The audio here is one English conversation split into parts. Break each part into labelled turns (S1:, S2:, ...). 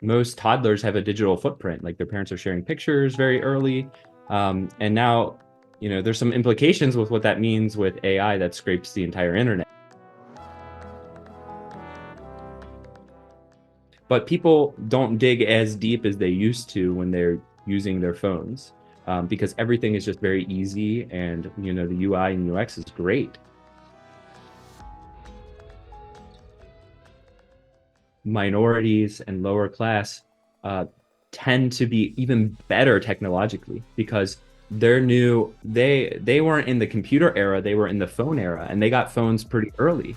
S1: most toddlers have a digital footprint, like their parents are sharing pictures very early. And now, there's some implications with what that means with AI that scrapes the entire internet. But people don't dig as deep as they used to when they're using their phones, because everything is just very easy, and the UI and UX is great. Minorities and lower class tend to be even better technologically because they weren't in the computer era, they were in the phone era, and they got phones pretty early.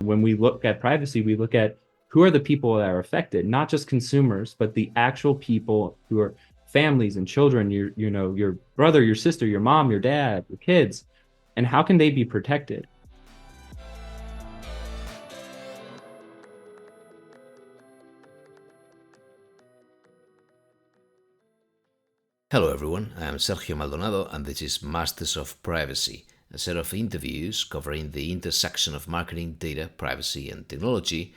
S1: When we look at privacy, we look at who are the people that are affected, not just consumers, but the actual people who are families and children, your brother, your sister, your mom, your dad, your kids, and how can they be protected?
S2: Hello everyone, I am Sergio Maldonado and this is Masters of Privacy, a set of interviews covering the intersection of marketing, data, privacy and technology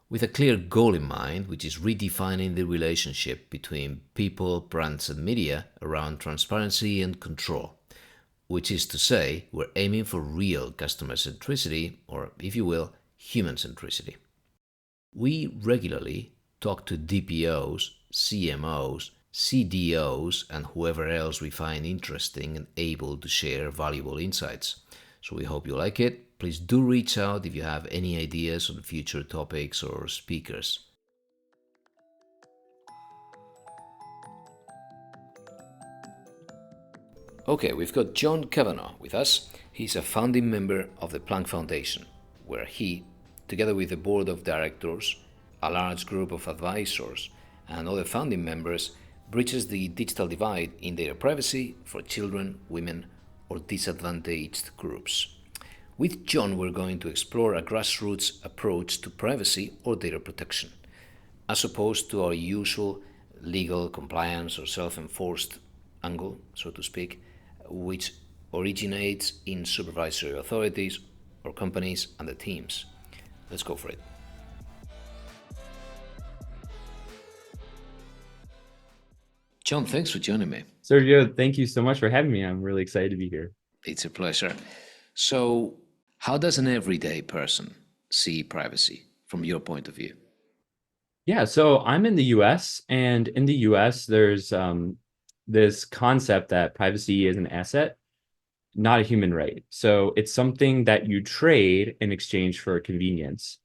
S2: with a clear goal in mind, which is redefining the relationship between people, brands and media around transparency and control. Which is to say, we're aiming for real customer centricity, or if you will, human centricity. We regularly talk to DPOs, CMOs, CDOs, and whoever else we find interesting and able to share valuable insights. So we hope you like it. Please do reach out if you have any ideas on future topics or speakers. Okay, we've got John Cavanaugh with us. He's a founding member of the Plunk Foundation, where he, together with the board of directors, a large group of advisors, and other founding members, bridges the digital divide in data privacy for children, women, or disadvantaged groups. With John, we're going to explore a grassroots approach to privacy or data protection, as opposed to our usual legal compliance or self-enforced angle, so to speak, which originates in supervisory authorities or companies and the teams. Let's go for it. John, thanks for joining me.
S1: Sergio, thank you so much for having me. I'm really excited to be here.
S2: It's a pleasure. So, how does an everyday person see privacy from your point of view?
S1: Yeah, so I'm in the US, and in the US, there's this concept that privacy is an asset, not a human right. So it's something that you trade in exchange for convenience.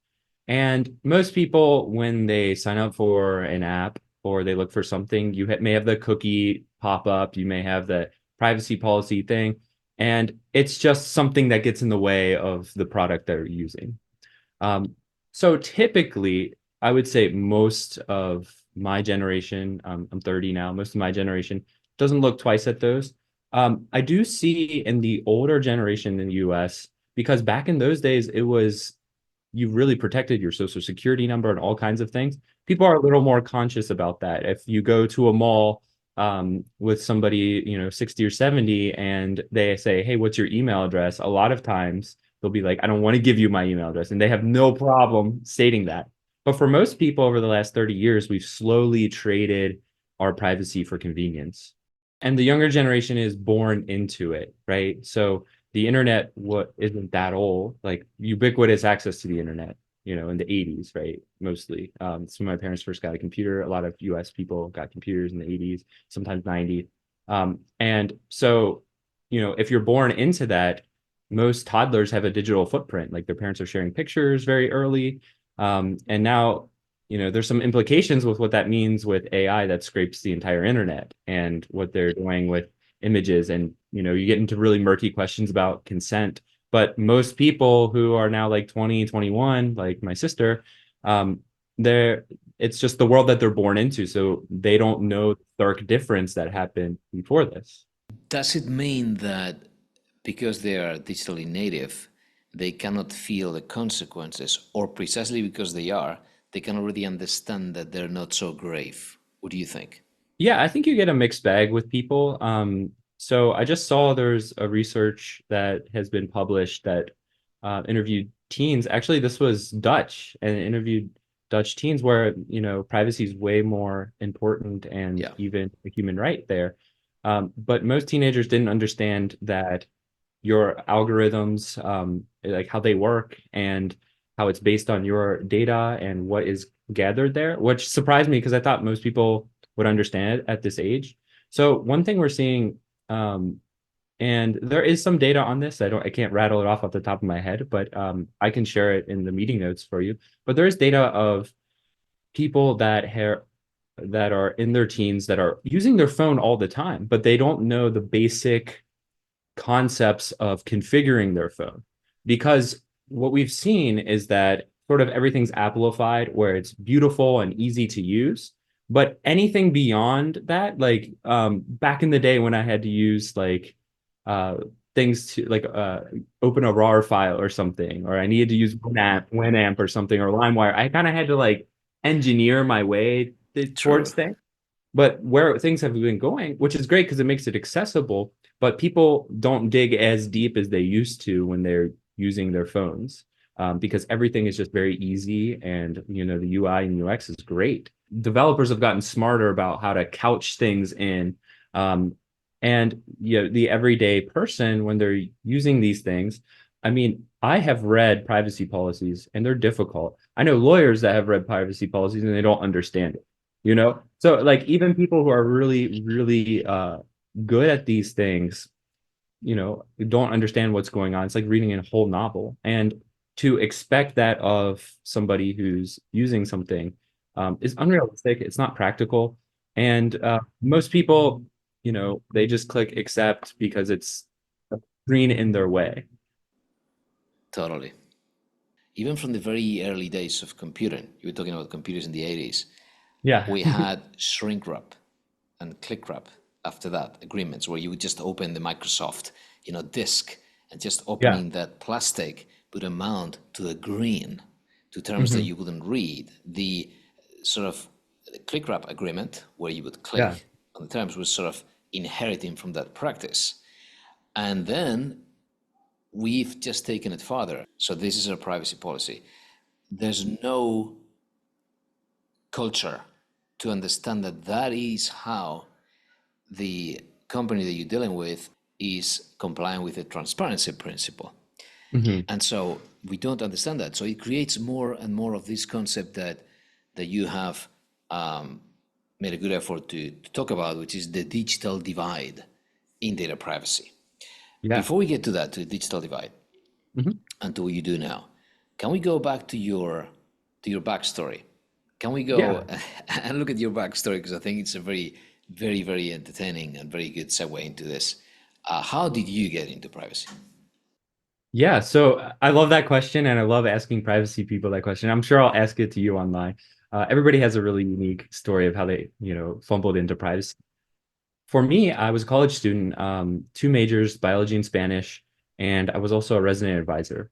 S1: And most people, when they sign up for an app or they look for something, you may have the cookie pop up, you may have the privacy policy thing, and it's just something that gets in the way of the product they're using. So typically, I would say most of my generation, I'm 30 now, most of my generation doesn't look twice at those. I do see in the older generation in the US, because back in those days, it was you really protected your social security number and all kinds of things. People are a little more conscious about that. If you go to a mall with somebody, 60 or 70, and they say, "Hey, what's your email address?" A lot of times they'll be like, "I don't want to give you my email address," and they have no problem stating that. But for most people over the last 30 years, we've slowly traded our privacy for convenience. And the younger generation is born into it, right? So the internet what isn't that old, like ubiquitous access to the internet, in the 80s, right? Mostly. So my parents first got a computer. A lot of US people got computers in the 80s, sometimes 90s. And so, if you're born into that, most toddlers have a digital footprint, like their parents are sharing pictures very early. And now, there's some implications with what that means with AI that scrapes the entire internet and what they're doing with images. And, you get into really murky questions about consent. But most people who are now like 20, 21, like my sister, they're it's just the world that they're born into. So they don't know the stark difference that happened before this.
S2: Does it mean that because they are digitally native, they cannot feel the consequences, or precisely because they can already understand that they're not so grave? What do you think?
S1: Yeah, I think you get a mixed bag with people. So I just saw there's a research that has been published that interviewed teens. Actually, this was Dutch and interviewed Dutch teens where, privacy is way more important and
S2: Yeah,
S1: even a human right there. But most teenagers didn't understand that your algorithms, like how they work and how it's based on your data and what is gathered there, which surprised me because I thought most people would understand it at this age. So one thing we're seeing, and there is some data on this. I can't rattle it off the top of my head, but I can share it in the meeting notes for you. But there is data of people that are in their teens that are using their phone all the time, but they don't know the basic concepts of configuring their phone. Because what we've seen is that sort of everything's amplified where it's beautiful and easy to use. But anything beyond that, like back in the day when I had to use like uh, things to like open a RAR file or something, or I needed to use Winamp or something, or LimeWire, I kind of had to like engineer my way
S2: true.
S1: towards things. But where things have been going, which is great because it makes it accessible, but people don't dig as deep as they used to when they're using their phones, because everything is just very easy and the UI and UX is great. Developers have gotten smarter about how to couch things in, um, and the everyday person when they're using these things. I mean, I have read privacy policies and they're difficult. I know lawyers that have read privacy policies and they don't understand it. So like even people who are really really good at these things, don't understand what's going on. It's like reading a whole novel, and to expect that of somebody who's using something is unrealistic. It's not practical, and most people, they just click accept because it's a screen in their way.
S2: Totally. Even from the very early days of computing, you were talking about computers in the 80s,
S1: Yeah.
S2: we had shrink wrap and click wrap after that agreements where you would just open the Microsoft, disk, and just
S1: Yeah.
S2: opening that plastic would amount to a green to terms that
S1: Hmm.
S2: you wouldn't read. The sort of click wrap agreement where you would
S1: Yeah.
S2: click on the terms was sort of inheriting from that practice. And then we've just taken it farther. So this is our privacy policy. There's no culture to understand that that is how the company that you're dealing with is complying with the transparency principle.
S1: Hmm.
S2: And so we don't understand that. So it creates more and more of this concept that you have made a good effort to talk about, which is the digital divide in data privacy.
S1: Yeah.
S2: Before we get to that, to the digital divide
S1: Hmm.
S2: and to what you do now, can we go back to your backstory? Can we go
S1: Yeah.
S2: and look at your backstory? Because I think it's a very, very, very entertaining and very good segue into this. How did you get into privacy?
S1: Yeah, so I love that question, and I love asking privacy people that question. I'm sure I'll ask it to you online. Everybody has a really unique story of how they, fumbled into privacy. For me, I was a college student, two majors, biology and Spanish, and I was also a resident advisor.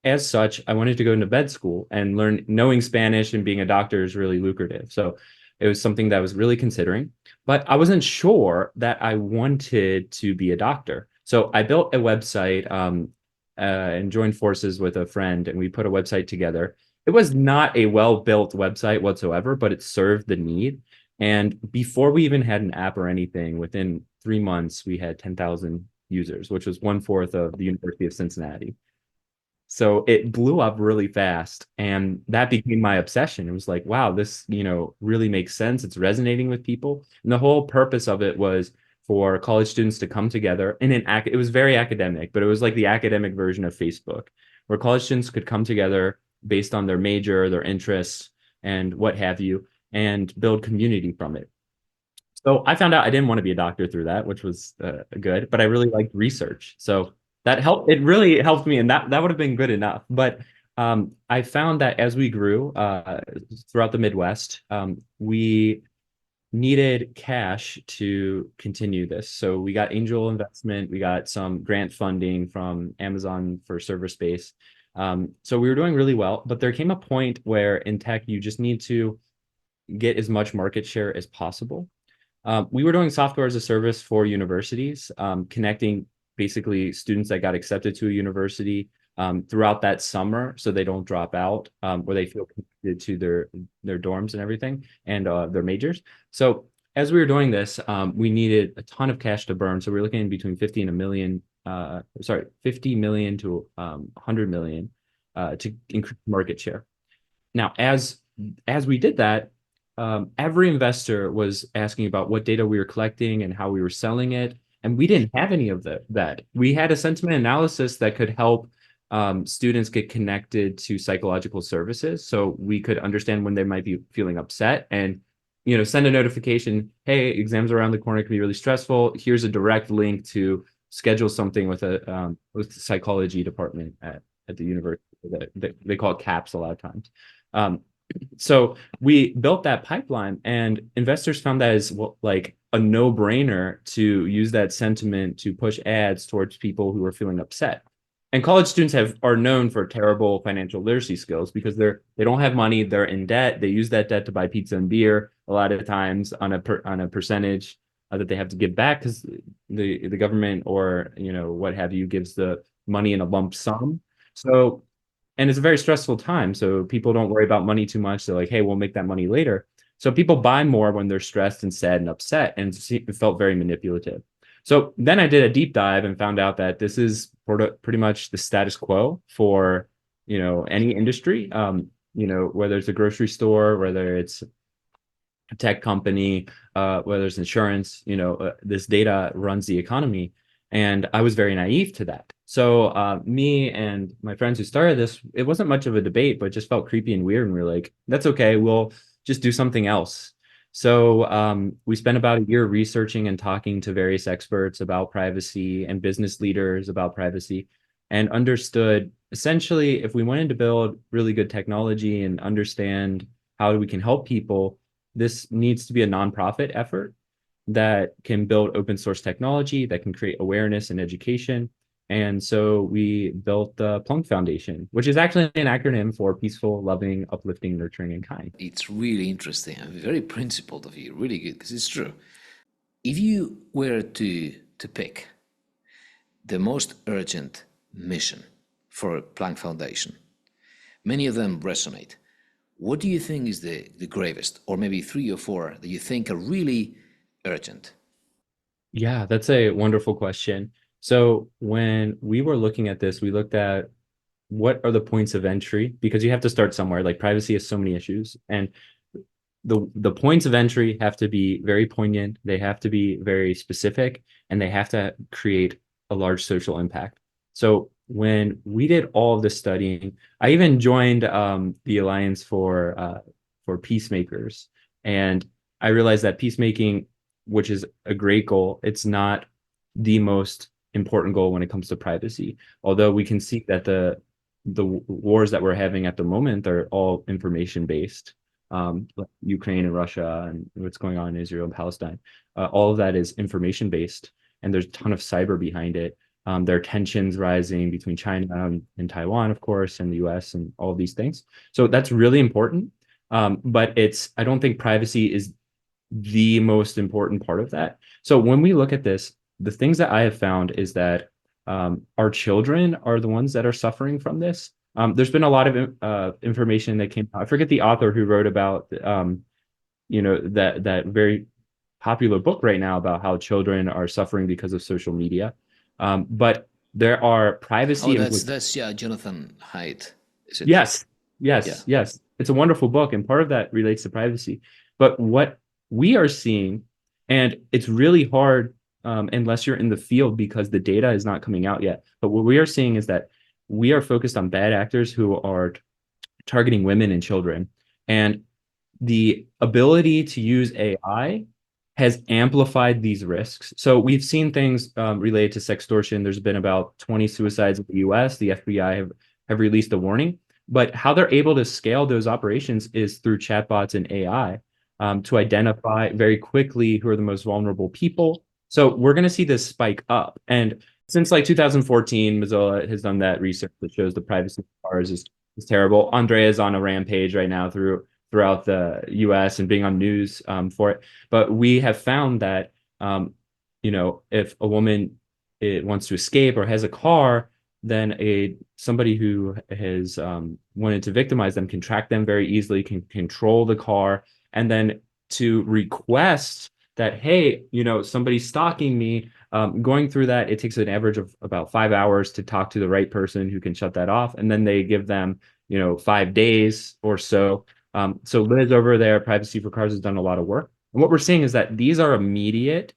S1: As such, I wanted to go into med school and learn. Knowing Spanish and being a doctor is really lucrative. So it was something that I was really considering, but I wasn't sure that I wanted to be a doctor. So I built a website, and joined forces with a friend, and we put a website together. It was not a well-built website whatsoever, but it served the need. And before we even had an app or anything, within 3 months, we had 10,000 users, which was one fourth of the University of Cincinnati. So it blew up really fast, and that became my obsession. It was like, wow, this, really makes sense. It's resonating with people. And the whole purpose of it was for college students to come together in it was very academic, but it was like the academic version of Facebook, where college students could come together based on their major, their interests, and what have you, and build community from it. So I found out I didn't want to be a doctor through that, which was good, but I really liked research. So that helped. It really helped me, and that would have been good enough. But I found that as we grew throughout the Midwest, we needed cash to continue this. So we got angel investment, we got some grant funding from Amazon for server space. So we were doing really well, but there came a point where in tech you just need to get as much market share as possible. We were doing software as a service for universities, connecting basically students that got accepted to a university throughout that summer so they don't drop out, where they feel connected to their dorms and everything and their majors. So as we were doing this, we needed a ton of cash to burn. So we are looking in between 50 and a million, 50 million to 100 million to increase market share. Now, as we did that, every investor was asking about what data we were collecting and how we were selling it, and we didn't have any of that. We had a sentiment analysis that could help students get connected to psychological services, so we could understand when they might be feeling upset and send a notification. Hey, exams around the corner can be really stressful. Here's a direct link to schedule something with with the psychology department at the university. They call it CAPS a lot of times. So we built that pipeline, and investors found that as like a no-brainer to use that sentiment to push ads towards people who are feeling upset. And college students are known for terrible financial literacy skills because they don't have money, they're in debt, they use that debt to buy pizza and beer a lot of times on a percentage that they have to give back because the government or what have you gives the money in a lump sum. So, and it's a very stressful time. So people don't worry about money too much. They're like, hey, we'll make that money later. So people buy more when they're stressed and sad and upset, and it felt very manipulative. So then I did a deep dive and found out that this is pretty much the status quo for any industry. Whether it's a grocery store, whether it's a tech company, whether it's insurance, this data runs the economy. And I was very naive to that. So me and my friends who started this, it wasn't much of a debate, but it just felt creepy and weird. And we were like, that's okay. We'll just do something else. So we spent about a year researching and talking to various experts about privacy and business leaders about privacy, and understood essentially if we wanted to build really good technology and understand how we can help people, this needs to be a nonprofit effort that can build open source technology that can create awareness and education. And so we built the Plunk Foundation, which is actually an acronym for peaceful, loving, uplifting, nurturing, and kind.
S2: It's really interesting and very principled of you, really good, because it's true. If you were to pick the most urgent mission for Plunk Foundation, many of them resonate. What do you think is the gravest, or maybe 3 or 4 that you think are really urgent?
S1: Yeah, that's a wonderful question. So when we were looking at this, we looked at what are the points of entry, because you have to start somewhere. Like privacy has so many issues, and the points of entry have to be very poignant. They have to be very specific, and they have to create a large social impact. So when we did all of this studying, I even joined the Alliance for Peacemakers, and I realized that peacemaking, which is a great goal, it's not the most important goal when it comes to privacy. Although we can see that the wars that we're having at the moment are all information based. Like Ukraine and Russia and what's going on in Israel and Palestine. All of that is information based, and there's a ton of cyber behind it. There are tensions rising between China and Taiwan, of course, and the US and all of these things. So that's really important. But I don't think privacy is the most important part of that. So when we look at this, the things that I have found is that our children are the ones that are suffering from this. There's been a lot of information that came out. I forget the author who wrote about that very popular book right now about how children are suffering because of social media. But there are privacy.
S2: Oh, that's Jonathan Haidt, is it?
S1: Yes,
S2: Yeah.
S1: yes. It's a wonderful book, and part of that relates to privacy. But what we are seeing, and it's really hard unless you're in the field because the data is not coming out yet. But what we are seeing is that we are focused on bad actors who are targeting women and children. And the ability to use AI has amplified these risks. So we've seen things related to sextortion. There's been about 20 suicides in the US. The FBI have released a warning. But how they're able to scale those operations is through chatbots and AI to identify very quickly who are the most vulnerable people. So we're going to see this spike up. And since like 2014, Mozilla has done that research that shows the privacy of cars is terrible. Andrea is on a rampage right now throughout the US and being on news for it. But we have found that, if a woman wants to escape or has a car, then a somebody who has wanted to victimize them can track them very easily, can control the car, and then to request that, hey, somebody's stalking me. Going through that, it takes an average of about 5 hours to talk to the right person who can shut that off, and then they give them, 5 days or so. So Liz over there, Privacy for Cars, has done a lot of work. And what we're seeing is that these are immediate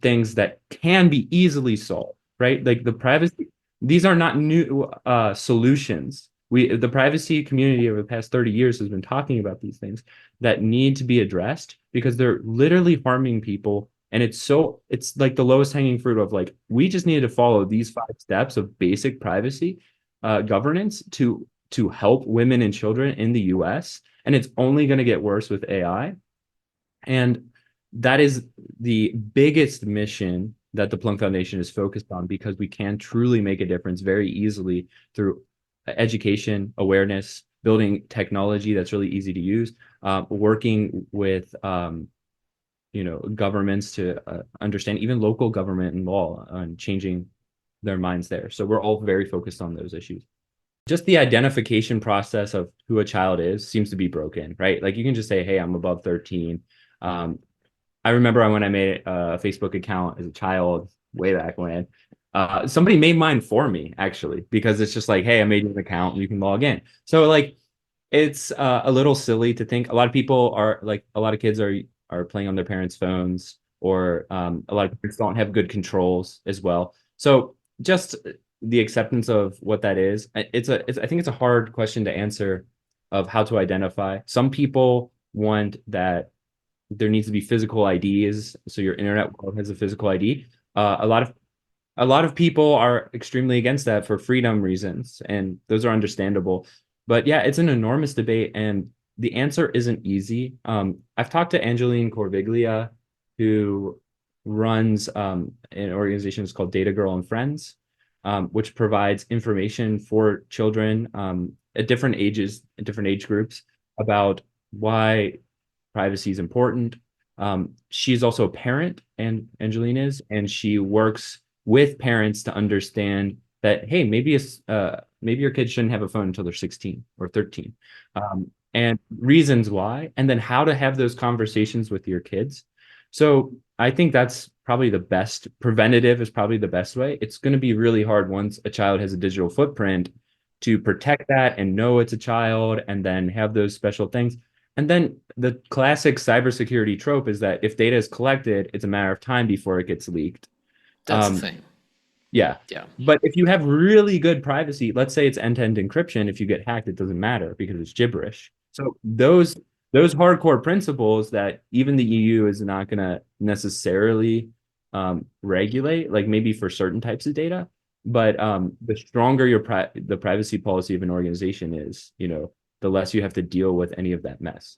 S1: things that can be easily solved, right? Like the privacy, these are not new solutions. The privacy community over the past 30 years has been talking about these things that need to be addressed because they're literally harming people. And it's like the lowest hanging fruit of like, we just need to follow these 5 steps of basic privacy governance to help women and children in the US. And it's only going to get worse with AI. And that is the biggest mission that the Plunk Foundation is focused on because we can truly make a difference very easily through education, awareness, building technology that's really easy to use, working with governments to understand even local government and law on changing their minds there. So we're all very focused on those issues. Just the identification process of who a child is seems to be broken, right? Like you can just say, hey, I'm above 13. I remember when I made a Facebook account as a child way back when, somebody made mine for me actually, because it's just like, hey, I made you an account, you can log in. So like, it's a little silly to think a lot of people are like, a lot of kids are playing on their parents' phones, or a lot of parents don't have good controls as well. So just the acceptance of what that is, I think it's a hard question to answer of how to identify. Some people want that there needs to be physical IDs, so your internet world has a physical ID. A lot of people are extremely against that for freedom reasons, and those are understandable. But yeah, it's an enormous debate, and the answer isn't easy. I've talked to Angeline Corviglia, who runs an organization called Data Girl and Friends, which provides information for children at different ages, at different age groups, about why privacy is important. She's also a parent, and Angeline is, and she works with parents to understand that, hey, maybe your kids shouldn't have a phone until they're 16 or 13, and reasons why, and then how to have those conversations with your kids. So I think that's probably the best. Preventative is probably the best way. It's going to be really hard once a child has a digital footprint to protect that and know it's a child, and then have those special things. And then the classic cybersecurity trope is that if data is collected, it's a matter of time before it gets leaked.
S2: That's the
S1: Um,
S2: thing.
S1: yeah.
S2: Yeah,
S1: But if you have really good privacy, let's say it's end-to-end encryption, if you get hacked, it doesn't matter because it's gibberish. So those hardcore principles that even the EU is not going to necessarily regulate, like maybe for certain types of data, but the stronger the privacy policy of an organization is, the less you have to deal with any of that mess.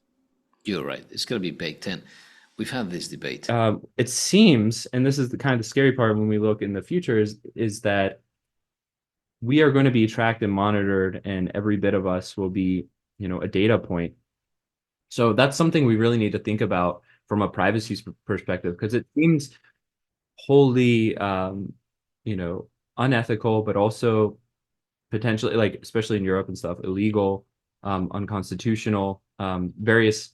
S2: you're right. It's going to be baked in. We've had this debate.
S1: It seems, and this is the kind of the scary part when we look in the future, is that we are going to be tracked and monitored, and every bit of us will be, a data point. So that's something we really need to think about from a privacy perspective, because it seems wholly, you know, unethical, but also potentially, like, especially in Europe and stuff, illegal, unconstitutional, various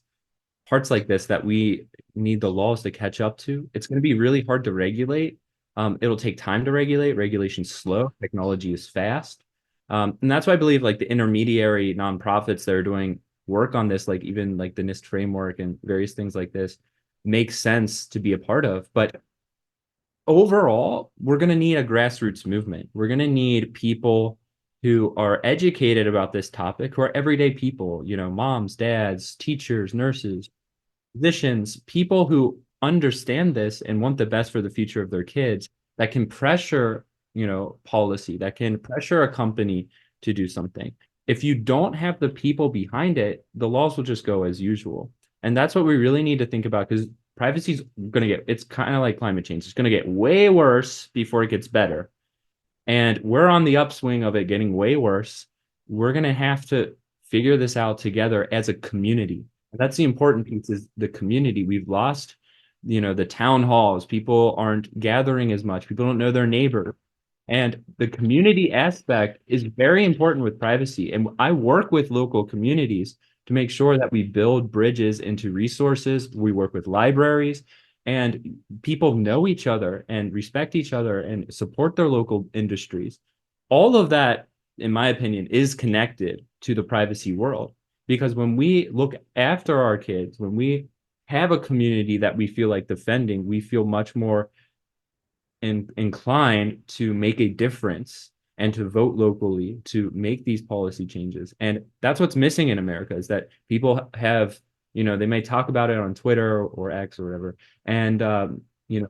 S1: parts like this that we need the laws to catch up to. It's going to be really hard to regulate. It'll take time to regulate. Regulation's slow. Technology is fast. And that's why I believe like the intermediary nonprofits that are doing work on this, like even like the NIST framework and various things like this, makes sense to be a part of. But overall, we're going to need a grassroots movement. We're going to need people who are educated about this topic, who are everyday people, moms, dads, teachers, nurses, physicians, people who understand this and want the best for the future of their kids, that can pressure, policy, that can pressure a company to do something. If you don't have the people behind it, the laws will just go as usual. And that's what we really need to think about, because privacy is going to it's kind of like climate change. It's going to get way worse before it gets better. And we're on the upswing of it getting way worse. We're going to have to figure this out together as a community. That's the important piece, is the community. We've lost, the town halls. People aren't gathering as much. People don't know their neighbor. And the community aspect is very important with privacy. And I work with local communities to make sure that we build bridges into resources. We work with libraries, and people know each other and respect each other and support their local industries. All of that, in my opinion, is connected to the privacy world. Because when we look after our kids, when we have a community that we feel like defending, we feel much more inclined to make a difference and to vote locally to make these policy changes. And that's what's missing in America, is that people have, they may talk about it on Twitter or X or whatever, and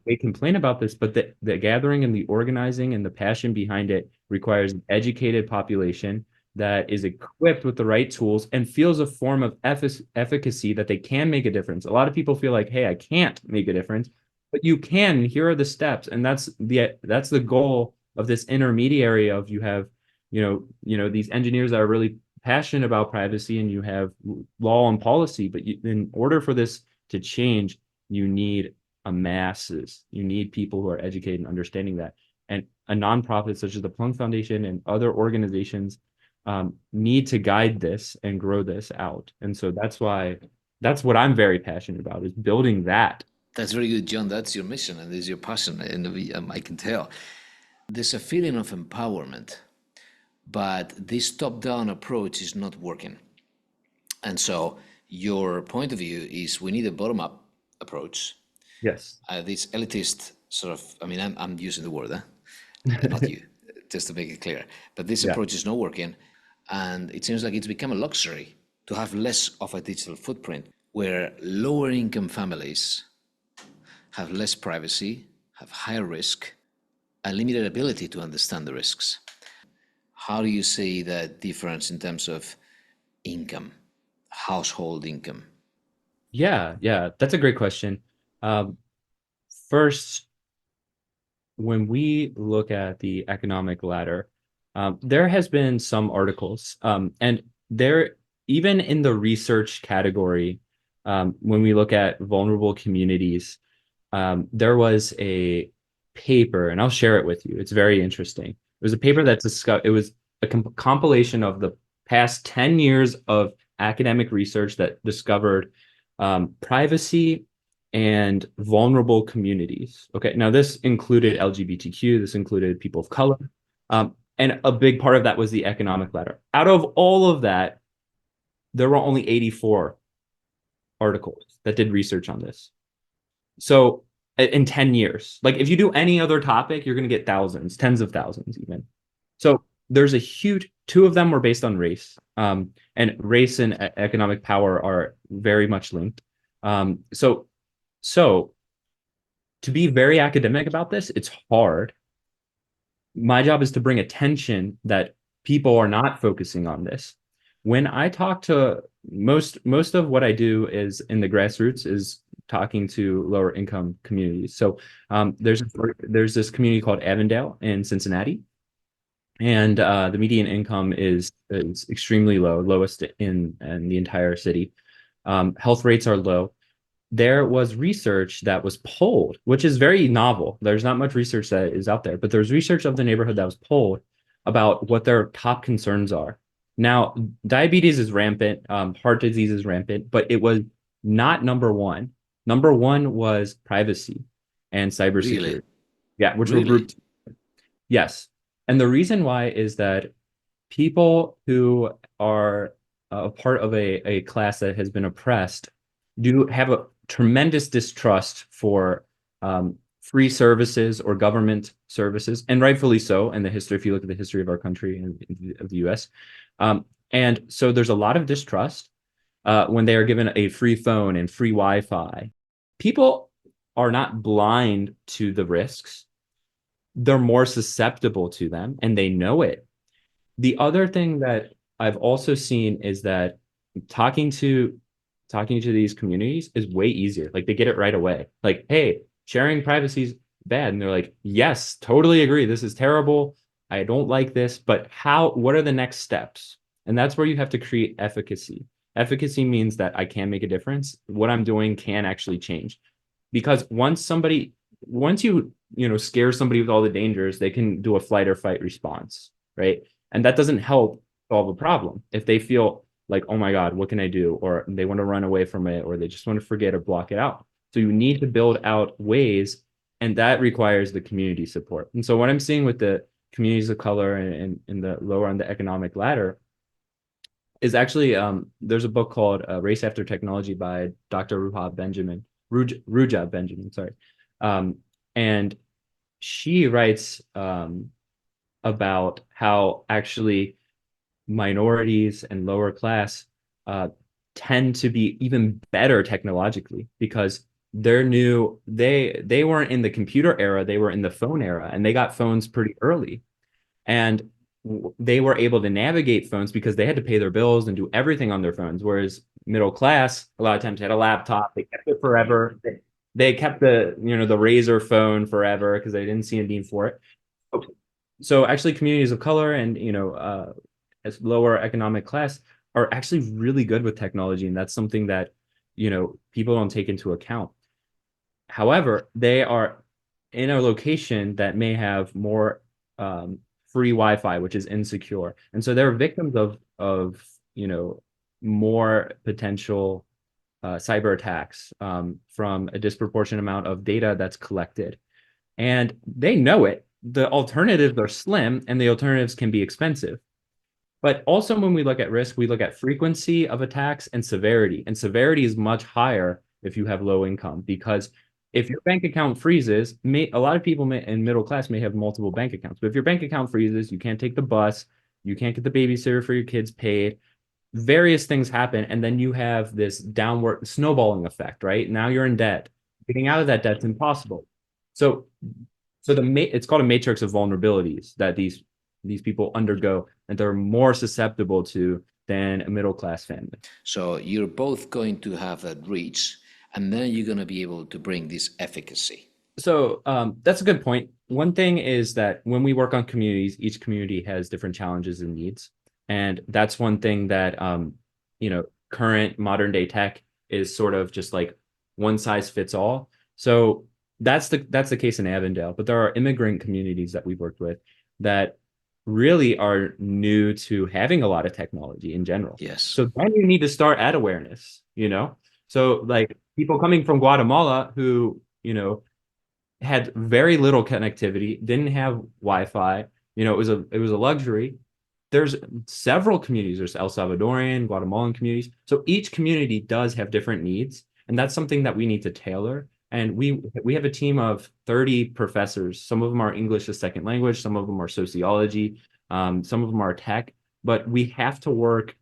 S1: they complain about this, but the gathering and the organizing and the passion behind it requires an educated population that is equipped with the right tools and feels a form of efficacy that they can make a difference. A lot of people feel like, hey, I can't make a difference, but you can. Here are the steps, and that's the goal of this intermediary. Of you have, these engineers that are really passionate about privacy, and you have law and policy. But in order for this to change, you need a masses. You need people who are educated and understanding that. And a nonprofit such as the Plunk Foundation and other organizations need to guide this and grow this out. And so that's what I'm very passionate about, is building that.
S2: That's very good, John. That's your mission and this is your passion, and I can tell. There's a feeling of empowerment, but this top-down approach is not working. And so your point of view is we need a bottom-up approach.
S1: Yes.
S2: This elitist sort of, I mean, I'm using the word, not you, just to make it clear. But this
S1: Yeah.
S2: approach is not working, and it seems like it's become a luxury to have less of a digital footprint, where lower income families have less privacy, have higher risk, a limited ability to understand the risks. How do you see that difference in terms of income, household income?
S1: Yeah, that's a great question. Um, First, when we look at the economic ladder, there has been some articles, and there, even in the research category, when we look at vulnerable communities, there was a paper, and I'll share it with you. It's very interesting. It was a paper that discussed, it was a compilation of the past 10 years of academic research that discovered privacy and vulnerable communities. Okay, now this included LGBTQ, this included people of color, and a big part of that was the economic ladder. Out of all of that, there were only 84 articles that did research on this. So in 10 years, like if you do any other topic, you're going to get thousands, tens of thousands even. So there's a huge, two of them were based on race, and race and economic power are very much linked. So to be very academic about this, it's hard. My job is to bring attention that people are not focusing on this. When I talk to most of what I do is in the grassroots, is talking to lower income communities. So there's this community called Avondale in Cincinnati, and the median income is extremely low, lowest in the entire city. Health rates are low. There was research that was polled, which is very novel. There's not much research that is out there, but there's research of the neighborhood that was polled about what their top concerns are. Now, diabetes is rampant, heart disease is rampant, but it was not number one. Number one was privacy and cybersecurity.
S2: Really?
S1: Yeah, which were
S2: Really?
S1: grouped. Yes. And the reason why is that people who are a part of a class that has been oppressed do have a tremendous distrust for free services or government services, and rightfully so. In the history, if you look at the history of our country and of the U.S., and so there's a lot of distrust when they are given a free phone and free Wi-Fi. People are not blind to the risks; they're more susceptible to them, and they know it. The other thing that I've also seen is that talking to talking to these communities is way easier. Like they get it right away. Like, hey, sharing privacy is bad. And they're like, yes, totally agree. This is terrible. I don't like this, but what are the next steps? And that's where you have to create efficacy. Efficacy means that I can make a difference. What I'm doing can actually change. Because once somebody once you scare somebody with all the dangers, they can do a flight or fight response, right? And that doesn't help solve a problem. If they feel like, oh my God, what can I do? Or they want to run away from it, or they just want to forget or block it out. So you need to build out ways, and that requires the community support. And so what I'm seeing with the communities of color and the lower on the economic ladder is actually there's a book called Race After Technology by Dr. Ruja Benjamin, sorry. Um, and she writes about how actually minorities and lower class uh, tend to be even better technologically because they weren't in the computer era, they were in the phone era, and they got phones pretty early, and they were able to navigate phones because they had to pay their bills and do everything on their phones. Whereas middle class, a lot of times had a laptop, they kept it forever. They kept the Razor phone forever because they didn't see a need for it. So actually, communities of color and as lower economic class are actually really good with technology, and that's something that people don't take into account. However, they are in a location that may have more free Wi-Fi, which is insecure, and so they're victims of more potential cyber attacks from a disproportionate amount of data that's collected, and they know it. The alternatives are slim, and the alternatives can be expensive. But also, when we look at risk, we look at frequency of attacks and severity. And severity is much higher if you have low income because if your bank account freezes, a lot of people in middle class may have multiple bank accounts. But if your bank account freezes, you can't take the bus, you can't get the babysitter for your kids paid, various things happen. And then you have this downward snowballing effect, right? Now you're in debt. Getting out of that debt's impossible. So it's called a matrix of vulnerabilities that these people undergo and they're more susceptible to than a middle class family.
S2: So you're both going to have that reach, and then you're going to be able to bring this efficacy.
S1: So that's a good point. One thing is that when we work on communities, each community has different challenges and needs. And that's one thing that current modern day tech is sort of just like one size fits all. So that's the case in Avondale, but there are immigrant communities that we've worked with that really are new to having a lot of technology in general.
S2: Yes.
S1: So then you need to start at awareness. So like people coming from Guatemala who, had very little connectivity, didn't have Wi-Fi, it was a luxury. There's several communities, there's El Salvadorian, Guatemalan communities. So each community does have different needs, and that's something that we need to tailor. And we have a team of 30 professors. Some of them are English as second language, some of them are sociology, some of them are tech, but we have to work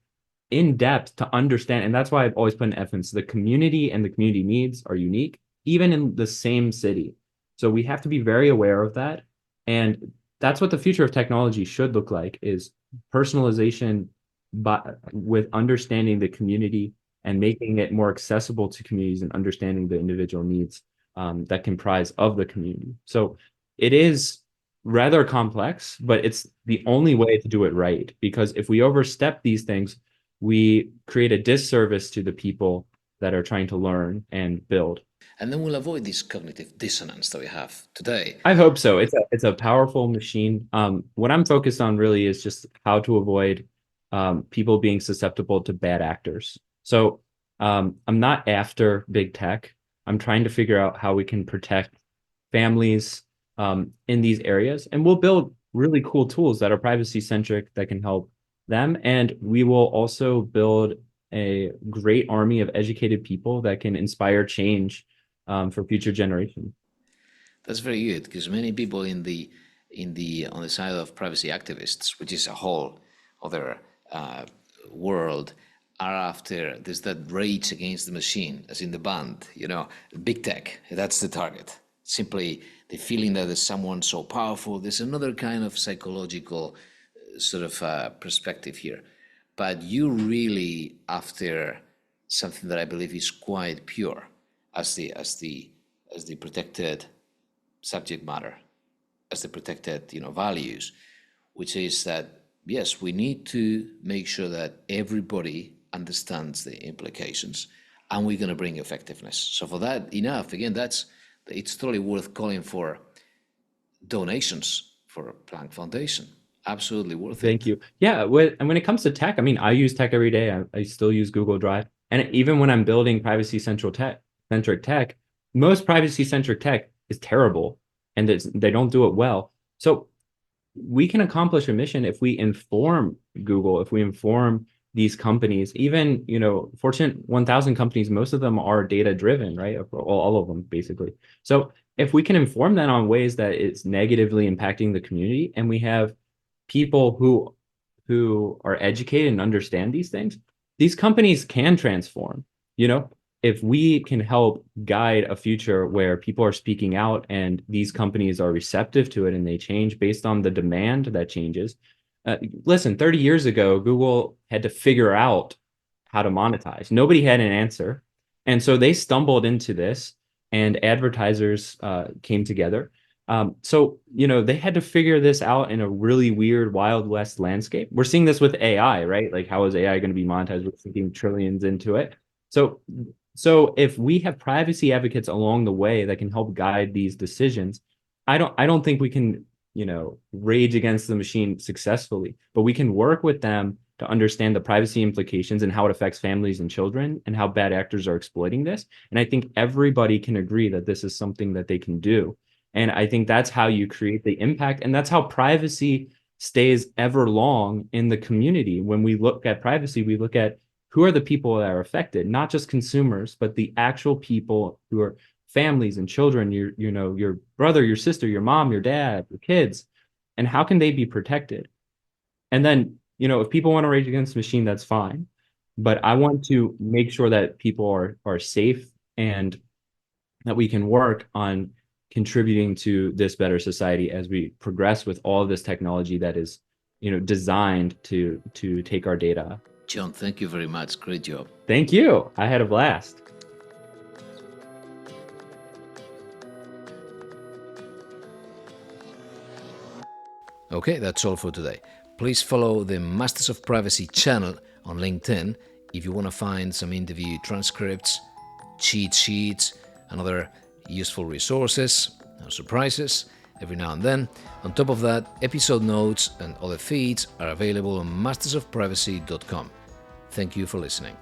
S1: in depth to understand. And that's why I've always put an emphasis. The community and the community needs are unique, even in the same city. So we have to be very aware of that. And that's what the future of technology should look like is personalization, but with understanding the community and making it more accessible to communities and understanding the individual needs that comprise of the community. So it is rather complex, but it's the only way to do it right. Because if we overstep these things, we create a disservice to the people that are trying to learn and build.
S2: And then we'll avoid this cognitive dissonance that we have today.
S1: I hope so. It's a powerful machine. What I'm focused on really is just how to avoid people being susceptible to bad actors. So I'm not after big tech. I'm trying to figure out how we can protect families in these areas, and we'll build really cool tools that are privacy centric that can help them. And we will also build a great army of educated people that can inspire change for future generations.
S2: That's very good because many people in the on the side of privacy activists, which is a whole other world, are after there's that rage against the machine, as in the band, big tech. That's the target. Simply the feeling that there's someone so powerful. There's another kind of psychological sort of perspective here, but you really after something that I believe is quite pure, as the protected subject matter, as the protected values, which is that yes, we need to make sure that everybody understands the implications, and we're going to bring effectiveness. So for that, enough again, that's it's totally worth calling for donations for Plunk Foundation. Absolutely worth it.
S1: Thank you. Yeah, and when it comes to tech, I mean, I use tech every day. I still use Google Drive. And even when I'm building centric tech, most privacy centric tech is terrible and they don't do it well. So we can accomplish a mission if we inform Google, if we inform these companies, even, Fortune 1000 companies, most of them are data driven, right? All of them, basically. So if we can inform them on ways that it's negatively impacting the community, and we have people who are educated and understand these things, these companies can transform. If we can help guide a future where people are speaking out and these companies are receptive to it and they change based on the demand that changes. Listen, 30 years ago, Google had to figure out how to monetize. Nobody had an answer. And so they stumbled into this, and advertisers came together. They had to figure this out in a really weird Wild West landscape. We're seeing this with AI, right? Like, how is AI going to be monetized? We're sinking trillions into it. So if we have privacy advocates along the way that can help guide these decisions, I don't think we can, rage against the machine successfully, but we can work with them to understand the privacy implications and how it affects families and children and how bad actors are exploiting this. And I think everybody can agree that this is something that they can do. And I think that's how you create the impact. And that's how privacy stays ever long in the community. When we look at privacy, we look at who are the people that are affected, not just consumers, but the actual people who are families and children, your brother, your sister, your mom, your dad, your kids, and how can they be protected? And then, if people want to rage against the machine, that's fine. But I want to make sure that people are safe and that we can work on contributing to this better society as we progress with all of this technology that is, designed to take our data.
S2: John, thank you very much. Great job.
S1: Thank you. I had a blast.
S2: Okay, that's all for today. Please follow the Masters of Privacy channel on LinkedIn if you want to find some interview transcripts, cheat sheets, and other useful resources and surprises every now and then. On top of that, episode notes and other feeds are available on mastersofprivacy.com. Thank you for listening.